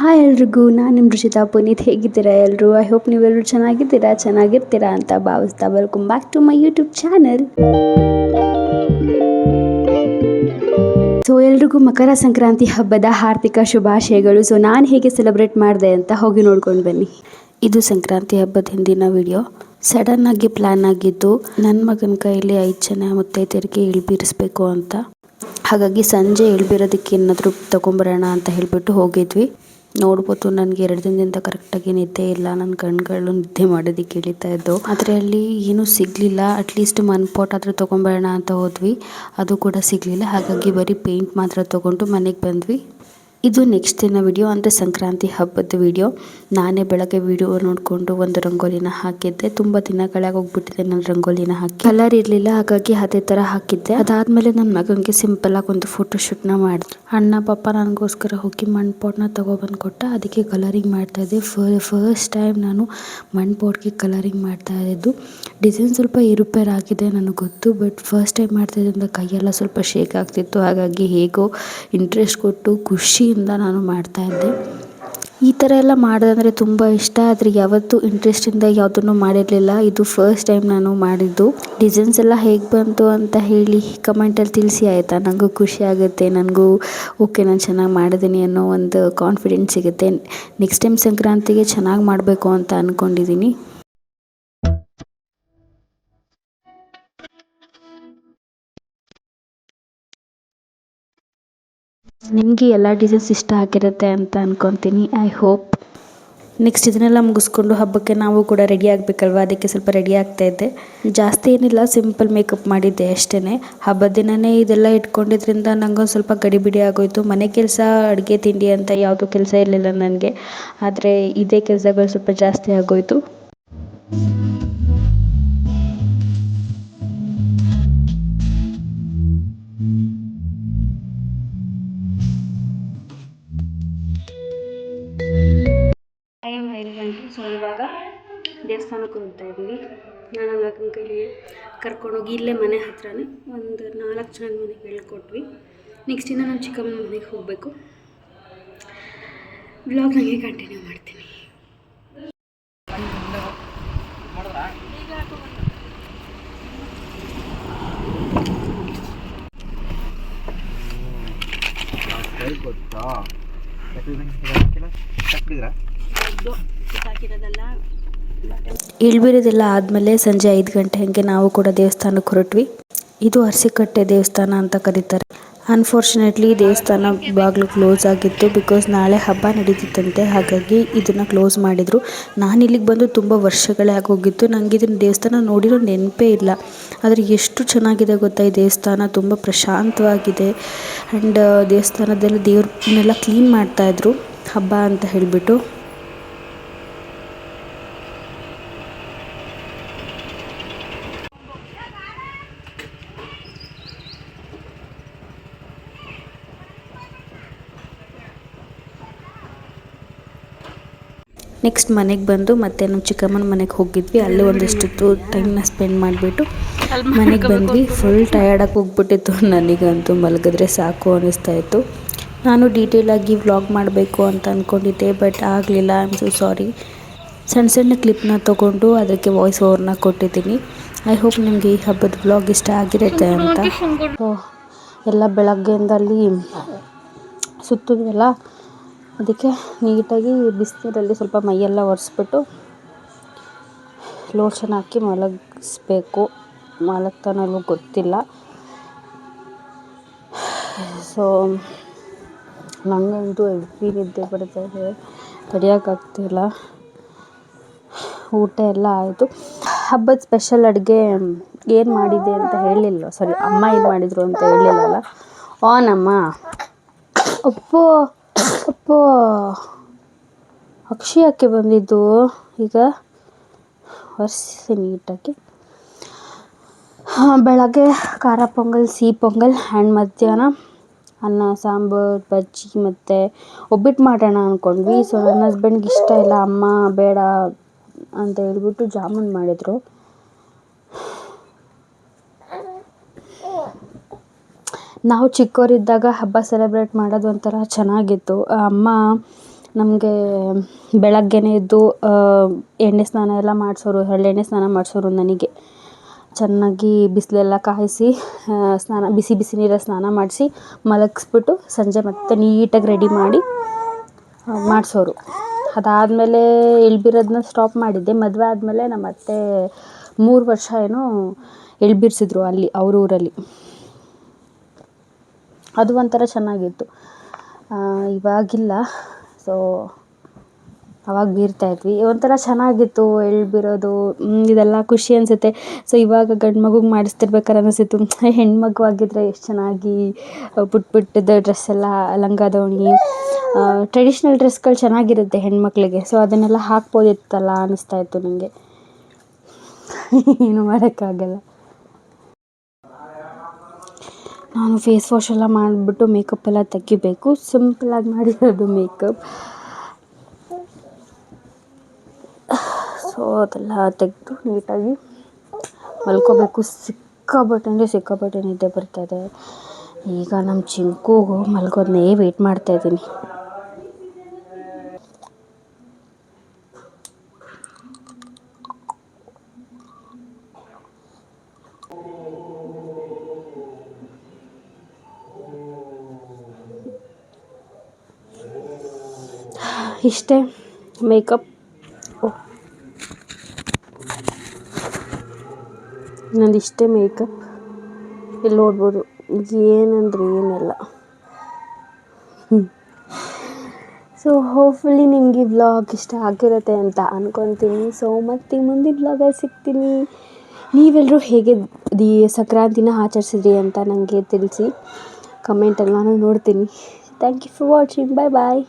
Hi ಎಲ್ರಿಗೂ, ನಾನು ನಿಮ್ಮ ರುಚಿತಾ ಪುನೀತ್. ಹೇಗಿದ್ದೀರಾ ಎಲ್ಲರೂ? ಐ ಹೋಪ್ ನೀವೆಲ್ಲರೂ ಚೆನ್ನಾಗಿರ್ತೀರಾ ಅಂತ ಭಾವಿಸ್ತಾ welcome back to my YouTube channel. So ಎಲ್ರಿಗೂ ಮಕರ ಸಂಕ್ರಾಂತಿ ಹಬ್ಬದ ಹಾರ್ದಿಕ ಶುಭಾಶಯಗಳು. ಸೊ ನಾನು ಹೇಗೆ ಸೆಲೆಬ್ರೇಟ್ ಮಾಡಿದೆ ಅಂತ ಹೋಗಿ ನೋಡ್ಕೊಂಡು ಬನ್ನಿ. ಇದು ಸಂಕ್ರಾಂತಿ ಹಬ್ಬದ ಹಿಂದಿನ ವಿಡಿಯೋ. ಸಡನ್ ಆಗಿ ಪ್ಲಾನ್ ಆಗಿದ್ದು ನನ್ನ ಮಗನ ಕೈಯಲ್ಲಿ 5 ಜನ ಮುತ್ತೈದೆಯರಿಗೆ ಇಳ್ಬೀರಿಸ್ಬೇಕು ಅಂತ. ಹಾಗಾಗಿ ಸಂಜೆ ಇಳ್ಬೀರೋದಕ್ಕೆ ಏನಾದರೂ ತೊಗೊಂಬರೋಣ ಅಂತ ಹೇಳಿಬಿಟ್ಟು ಹೋಗಿದ್ವಿ. ನೋಡ್ಬೋದು, ನನಗೆ 2 ದಿನದಿಂದ ಕರೆಕ್ಟಾಗಿ ನಿದ್ದೆ ಇಲ್ಲ. ನನ್ನ ಕಣ್ಗಳು ನಿದ್ದೆ ಮಾಡೋದಕ್ಕೆ ಇಳಿತಾ ಇದ್ದವು. ಆದರೆ ಅಲ್ಲಿ ಏನೂ ಸಿಗಲಿಲ್ಲ. ಅಟ್ಲೀಸ್ಟ್ ಮಣ್ ಪಾಟ್ ಆದರೂ ತೊಗೊಂಬರೋಣ ಅಂತ ಹೋದ್ವಿ, ಅದು ಕೂಡ ಸಿಗಲಿಲ್ಲ. ಹಾಗಾಗಿ ಬರೀ ಪೇಂಟ್ ಮಾತ್ರ ತೊಗೊಂಡು ಮನೆಗೆ ಬಂದ್ವಿ. ಇದು ನೆಕ್ಸ್ಟ್ ದಿನ ವಿಡಿಯೋ, ಅಂದರೆ ಸಂಕ್ರಾಂತಿ ಹಬ್ಬದ ವಿಡಿಯೋ. ನಾನೇ ಬೆಳಗ್ಗೆ ವಿಡಿಯೋ ನೋಡಿಕೊಂಡು ಒಂದು ರಂಗೋಲಿನ ಹಾಕಿದ್ದೆ. ತುಂಬ ದಿನಗಳಾಗೋಗ್ಬಿಟ್ಟಿದೆ ನಾನು ರಂಗೋಲಿನ ಹಾಕಿ. ಕಲರ್ ಇರಲಿಲ್ಲ, ಹಾಗಾಗಿ ಅದೇ ಥರ ಹಾಕಿದ್ದೆ. ಅದಾದಮೇಲೆ ನನ್ನ ಮಗನಿಗೆ ಸಿಂಪಲಾಗಿ ಒಂದು ಫೋಟೋಶೂಟ್ನ ಮಾಡಿದೆ. ಅಣ್ಣ ಪಾಪ ನನಗೋಸ್ಕರ ಹೋಗಿ ಮಣ್ ಪಾಟ್ನ ತೊಗೊಬಂದು ಕೊಟ್ಟ. ಅದಕ್ಕೆ ಕಲರಿಂಗ್ ಮಾಡ್ತಾಯಿದ್ದೆ. ಫಸ್ಟ್ ಟೈಮ್ ನಾನು ಮಣ್ ಪಾಟ್ಗೆ ಕಲರಿಂಗ್ ಮಾಡ್ತಾಯಿದ್ದು. ಡಿಸೈನ್ ಸ್ವಲ್ಪ ಏರುಪೇರು ಆಗಿದೆ ನನಗೆ ಗೊತ್ತು, ಬಟ್ ಫಸ್ಟ್ ಟೈಮ್ ಮಾಡ್ತಾಯಿದ್ದರಿಂದ ಕೈಯೆಲ್ಲ ಸ್ವಲ್ಪ ಶೇಕ್ ಆಗ್ತಿತ್ತು. ಹಾಗಾಗಿ ಹೇಗೋ ಇಂಟ್ರೆಸ್ಟ್ ಕೊಟ್ಟು ಖುಷಿಯಿಂದ ನಾನು ಮಾಡ್ತಾಯಿದ್ದೆ. ಈ ಥರ ಎಲ್ಲ ಮಾಡೋದಂದರೆ ತುಂಬ ಇಷ್ಟ, ಆದರೆ ಯಾವತ್ತೂ ಇಂಟ್ರೆಸ್ಟಿಂದ ಯಾವುದನ್ನು ಮಾಡಿರಲಿಲ್ಲ. ಇದು ಫಸ್ಟ್ ಟೈಮ್ ನಾನು ಮಾಡಿದ್ದು. ಡಿಸೈನ್ಸ್ ಎಲ್ಲ ಹೇಗೆ ಬಂತು ಅಂತ ಹೇಳಿ ಕಮೆಂಟಲ್ಲಿ ತಿಳಿಸಿ ಆಯಿತಾ? ನನಗೂ ಖುಷಿ ಆಗುತ್ತೆ. ನನಗೂ ಓಕೆ, ನಾನು ಚೆನ್ನಾಗಿ ಮಾಡಿದ್ದೀನಿ ಅನ್ನೋ ಒಂದು ಕಾನ್ಫಿಡೆನ್ಸ್ ಸಿಗುತ್ತೆ. ನೆಕ್ಸ್ಟ್ ಟೈಮ್ ಸಂಕ್ರಾಂತಿಗೆ ಚೆನ್ನಾಗಿ ಮಾಡಬೇಕು ಅಂತ ಅಂದ್ಕೊಂಡಿದ್ದೀನಿ. ನಿಮಗೆ ಎಲ್ಲ ಡಿಸೈನ್ಸ್ ಇಷ್ಟ ಆಗಿರುತ್ತೆ ಅಂತ ಅಂದ್ಕೊತೀನಿ. I hope. ನೆಕ್ಸ್ಟ್ ಇದನ್ನೆಲ್ಲ ಮುಗಿಸ್ಕೊಂಡು ಹಬ್ಬಕ್ಕೆ ನಾವು ಕೂಡ ರೆಡಿ ಆಗಬೇಕಲ್ವ, ಅದಕ್ಕೆ ಸ್ವಲ್ಪ ರೆಡಿ ಆಗ್ತಾಯಿದ್ದೆ. ಜಾಸ್ತಿ ಏನಿಲ್ಲ, ಸಿಂಪಲ್ ಮೇಕಪ್ ಮಾಡಿದ್ದೆ ಅಷ್ಟೇ. ಹಬ್ಬದ ದಿನವೇ ಇದೆಲ್ಲ ಇಟ್ಕೊಂಡಿದ್ರಿಂದ ನನಗೊಂದು ಸ್ವಲ್ಪ ಗಡಿಬಿಡಿ ಆಗೋಯಿತು. ಮನೆ ಕೆಲಸ, ಅಡುಗೆ ತಿಂಡಿ ಅಂತ ಯಾವುದೂ ಕೆಲಸ ಇರಲಿಲ್ಲ ನನಗೆ. ಆದರೆ ಇದೇ ಕೆಲಸಗಳು ಸ್ವಲ್ಪ ಜಾಸ್ತಿ ಆಗೋಯಿತು. ಟೈಮ್ 5 ಗಂಟೆ. ಸೊ ಇವಾಗ ದೇವಸ್ಥಾನಕ್ಕೆ ಹೋಗ್ತಾ ಇದ್ದೀವಿ. ನಾನು ಮಗನ ಕೈಲಿ ಕರ್ಕೊಂಡೋಗಿ ಇಲ್ಲೇ ಮನೆ ಹತ್ರನೇ ಒಂದು 4 ಜನ ಮನೆಗೆ ಹೇಳ್ಕೊಟ್ವಿ. ನೆಕ್ಸ್ಟ್ ದಿನ ನಾನು ಚಿಕ್ಕಮ್ಮನ ಮನೆಗೆ ಹೋಗಬೇಕು. ವ್ಲಾಗ್ ನನಗೆ ಕಂಟಿನ್ಯೂ ಮಾಡ್ತೀನಿ. ಇಳ್ಬೀರೋದೆಲ್ಲ ಆದಮೇಲೆ ಸಂಜೆ 5 ಗಂಟೆ ಹಂಗೆ ನಾವು ಕೂಡ ದೇವಸ್ಥಾನಕ್ಕೆ ಹೊರಟ್ವಿ. ಇದು ಅರಸೀಕಟ್ಟೆ ದೇವಸ್ಥಾನ ಅಂತ ಕರೀತಾರೆ. ಅನ್ಫಾರ್ಚುನೇಟ್ಲಿ ದೇವಸ್ಥಾನ ಬಾಗಿಲು ಕ್ಲೋಸ್ ಆಗಿತ್ತು, ಬಿಕಾಸ್ ನಾಳೆ ಹಬ್ಬ ನಡೀತಿತ್ತಂತೆ. ಹಾಗಾಗಿ ಇದನ್ನು ಕ್ಲೋಸ್ ಮಾಡಿದರು. ನಾನು ಇಲ್ಲಿಗೆ ಬಂದು ತುಂಬ ವರ್ಷಗಳೇ ಆಗೋಗಿತ್ತು. ನನಗೆ ಇದನ್ನು ದೇವಸ್ಥಾನ ನೋಡಿರೋ ನೆನಪೇ ಇಲ್ಲ. ಆದರೆ ಎಷ್ಟು ಚೆನ್ನಾಗಿದೆ ಗೊತ್ತಾ ಈ ದೇವಸ್ಥಾನ, ತುಂಬ ಪ್ರಶಾಂತವಾಗಿದೆ. ಆ್ಯಂಡ್ ದೇವಸ್ಥಾನದಲ್ಲಿ ದೇವ್ರನ್ನೆಲ್ಲ ಕ್ಲೀನ್ ಮಾಡ್ತಾಯಿದ್ರು ಹಬ್ಬ ಅಂತ ಹೇಳಿಬಿಟ್ಟು. ನೆಕ್ಸ್ಟ್ ಮನೆಗೆ ಬಂದು ಮತ್ತೆ ನಮ್ಮ ಚಿಕ್ಕಮ್ಮನ ಮನೆಗೆ ಹೋಗಿದ್ವಿ. ಅಲ್ಲೇ ಒಂದಿಷ್ಟು ಟೈಮ್ನ ಸ್ಪೆಂಡ್ ಮಾಡಿಬಿಟ್ಟು ಮನೆಗೆ ಬಂದ್ವಿ. ಫುಲ್ ಟಯರ್ಡಾಗಿ ಹೋಗ್ಬಿಟ್ಟಿತ್ತು ನನಗಂತೂ. ಮಲಗಿದ್ರೆ ಸಾಕು ಅನ್ನಿಸ್ತಾ ಇತ್ತು. ನಾನು ಡೀಟೇಲಾಗಿ ವ್ಲಾಗ್ ಮಾಡಬೇಕು ಅಂತ ಅಂದ್ಕೊಂಡಿದ್ದೆ, ಬಟ್ ಆಗಲಿಲ್ಲ. I am so sorry. ಸಣ್ಣ ಕ್ಲಿಪ್ನ ತೊಗೊಂಡು ಅದಕ್ಕೆ ವಾಯ್ಸ್ ಓವರ್ನ ಕೊಟ್ಟಿದ್ದೀನಿ. ಐ ಹೋಪ್ ನಿಮಗೆ ಈ ಹಬ್ಬದ ವ್ಲಾಗ್ ಇಷ್ಟ ಆಗಿರುತ್ತೆ ಅಂತ. ಎಲ್ಲ ಬೆಳಗ್ಗೆಯಿಂದ ಅಲ್ಲಿ ಸುತ್ತಿದ್ವಲ್ಲ, ಅದಕ್ಕೆ ನೀಟಾಗಿ ಬಿಸಿನೀರಲ್ಲಿ ಸ್ವಲ್ಪ ಮೈಯೆಲ್ಲ ಒರೆಸ್ಬಿಟ್ಟು ಲೋಷನ್ ಹಾಕಿ ಮಲಗಿಸ್ಬೇಕು. ಮಲಗ್ತಾನಲ್ವೋ ಗೊತ್ತಿಲ್ಲ. ಸೊ ನನಗಂತೂ ಹೆವಿ ನಿದ್ದೆ ಬರ್ತಾಯಿದೆ, ತಡೆಯೋಕ್ಕಾಗ್ತಿಲ್ಲ. ಊಟ ಎಲ್ಲ ಆಯಿತು. ಹಬ್ಬದ ಸ್ಪೆಷಲ್ ಅಡುಗೆ ಏನು ಮಾಡಿದ್ದೆ ಅಂತ ಹೇಳಲಿಲ್ಲ. ಸಾರಿ, ಅಮ್ಮ ಏನು ಮಾಡಿದರು ಅಂತ ಹೇಳಲಿಲ್ಲಲ್ಲ. ನಮ್ಮ ಅಪ್ಪೋ ಅಕ್ಷಯಕ್ಕೆ ಬಂದಿದ್ದು. ಈಗ ಒರೆಸಿ ನೀಟಾಗಿ. ಬೆಳಗ್ಗೆ ಖಾರ ಪೊಂಗಲ್, ಸಿಹಿ ಪೊಂಗಲ್, ಆ್ಯಂಡ್ ಮಧ್ಯಾಹ್ನ ಅನ್ನ, ಸಾಂಬಾರು, ಬಜ್ಜಿ ಮತ್ತು ಒಬ್ಬಟ್ಟು ಮಾಡೋಣ ಅಂದ್ಕೊಂಡ್ವಿ. ಸೊ ನನ್ನ ಹಸ್ಬೆಂಡ್ಗೆ ಇಷ್ಟ ಇಲ್ಲ, ಅಮ್ಮ ಬೇಡ ಅಂತ ಹೇಳ್ಬಿಟ್ಟು ಜಾಮೂನ್ ಮಾಡಿದರು. ನಾವು ಚಿಕ್ಕವರಿದ್ದಾಗ ಹಬ್ಬ ಸೆಲೆಬ್ರೇಟ್ ಮಾಡೋದು ಒಂಥರ ಚೆನ್ನಾಗಿತ್ತು. ಅಮ್ಮ ನಮಗೆ ಬೆಳಗ್ಗೆನೇ ಎದ್ದು ಎಣ್ಣೆ ಸ್ನಾನ ಎಲ್ಲ ಮಾಡಿಸೋರು, ಹರಳೆಣ್ಣೆ ಸ್ನಾನ ಮಾಡಿಸೋರು ನನಗೆ. ಚೆನ್ನಾಗಿ ಬಿಸಿಲೆಲ್ಲ ಕಾಯಿಸಿ ಬಿಸಿ ಬಿಸಿ ನೀರಲ್ಲಿ ಸ್ನಾನ ಮಾಡಿಸಿ ಮಲಗಿಸ್ಬಿಟ್ಟು ಸಂಜೆ ಮತ್ತೆ ನೀಟಾಗಿ ರೆಡಿ ಮಾಡಿ ಮಾಡಿಸೋರು. ಅದಾದಮೇಲೆ ಎಳ್ಬಿರೋದನ್ನ ಸ್ಟಾಪ್ ಮಾಡಿದ್ದೆ. ಮದುವೆ ಆದಮೇಲೆ ನಮ್ಮ ಅತ್ತೆ 3 ವರ್ಷ ಏನೋ ಎಳ್ಬಿರಿಸಿದ್ರು ಅಲ್ಲಿ ಅವ್ರ ಊರಲ್ಲಿ. ಅದು ಒಂಥರ ಚೆನ್ನಾಗಿತ್ತು. ಇವಾಗಿಲ್ಲ. ಸೊ ಅವಾಗ ಬೀರ್ತಾಯಿದ್ವಿ. ಒಂಥರ ಚೆನ್ನಾಗಿತ್ತು ಎಳ್ಬಿರೋದು, ಇದೆಲ್ಲ ಖುಷಿ ಅನಿಸುತ್ತೆ. ಸೊ ಇವಾಗ ಗಂಡು ಮಗುಗೆ ಮಾಡಿಸ್ತಿರ್ಬೇಕಾದ್ರೆ ಅನ್ನಿಸ್ತಿತ್ತು, ಹೆಣ್ಮಗು ಆಗಿದ್ದರೆ ಎಷ್ಟು ಚೆನ್ನಾಗಿ ಪುಟ್ಟದ ಡ್ರೆಸ್ ಎಲ್ಲ, ಲಂಗ ದಾವಣಿ, ಟ್ರೆಡಿಷ್ನಲ್ ಡ್ರೆಸ್ಗಳು ಚೆನ್ನಾಗಿರುತ್ತೆ ಹೆಣ್ಮಕ್ಳಿಗೆ. ಸೊ ಅದನ್ನೆಲ್ಲ ಹಾಕ್ಬೋದಿತ್ತಲ್ಲ ಅನ್ನಿಸ್ತಾಯಿತ್ತು ನನಗೆ. ಏನು ಮಾಡೋಕ್ಕಾಗಲ್ಲ. ನಾನು ಫೇಸ್ ವಾಶ್ ಎಲ್ಲ ಮಾಡಿಬಿಟ್ಟು ಮೇಕಪ್ ಎಲ್ಲ ತೆಗಿಬೇಕು. ಸಿಂಪಲಾಗಿ ಮಾಡಿರೋದು ಮೇಕಪ್. ಸೊ ಅದೆಲ್ಲ ತೆಗೆದು ನೀಟಾಗಿ ಮಲ್ಕೋಬೇಕು. ಸಿಕ್ಕಾಪಟ್ಟೆ ನಿದ್ದೆ ಬರ್ತಾಯಿದೆ. ಈಗ ನಮ್ಮ ಚಿಂಕುಗೂ ಮಲ್ಗೋದನ್ನೇ ವೆಯ್ಟ್ ಮಾಡ್ತಾಯಿದ್ದೀನಿ. ಇಷ್ಟೇ ಮೇಕಪ್. ನಂದಿಷ್ಟೇ ಮೇಕಪ್. ಇಲ್ಲಿ ನೋಡ್ಬೋದು ಏನಂದ್ರೆ ಏನೆಲ್ಲ. ಸೊ ಹೋಪ್ಫುಲಿ ನಿಮಗೆ ವ್ಲಾಗ್ ಇಷ್ಟ ಆಗಿರುತ್ತೆ ಅಂತ ಅಂದ್ಕೊತೀನಿ. ಸೊ ಮತ್ತೆ ಮುಂದಿನ ವ್ಲಾಗಲ್ಲಿ ಸಿಗ್ತೀನಿ. ನೀವೆಲ್ಲರೂ ಹೇಗೆ ಸಂಕ್ರಾಂತಿನ ಆಚರಿಸಿದ್ರಿ ಅಂತ ನನಗೆ ತಿಳಿಸಿ. ಕಮೆಂಟಲ್ಲಿ ನಾನು ನೋಡ್ತೀನಿ. Thank you for watching. Bye bye.